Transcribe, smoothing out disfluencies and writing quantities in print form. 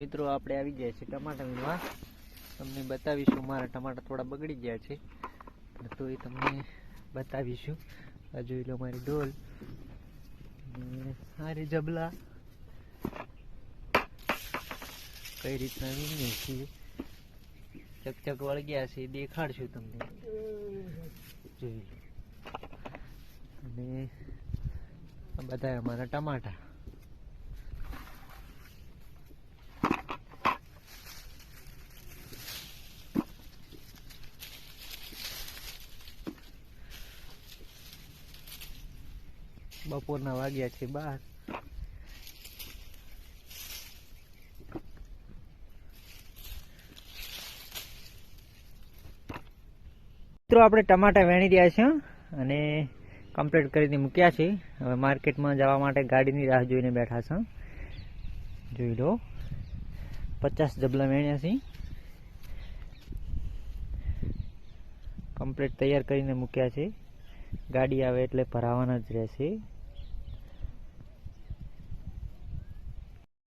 મિત્રો આપણે આવી ગયા છે ટમાટા વીણવા. તમને બતાવીશું. મારા ટમાટા થોડા બગડી ગયા છે તો એ તમને બતાવીશું. આ જોઈ લો મારી ડોલ, સારી જબલા કઈ રીતના વીણીએ છીએ. ચકચક વળગ્યા છે દેખાડશું તમને, જોઈ લો. અને આ બધા અમારા ટમાટા. બપોરના વાગ્યા છે 12. મિત્રો આપણે ટમાટા વેણી રહ્યા છે અને કમ્પ્લીટ કરીને મૂક્યા છે. હવે માર્કેટમાં જવા માટે ગાડીની રાહ જોઈને બેઠા છે. જોઈ લો, 50 જબલા વેણ્યા છે. કમ્પ્લીટ તૈયાર કરીને મૂક્યા છે. ગાડી આવે એટલે ભરાવાના જ રહેશે.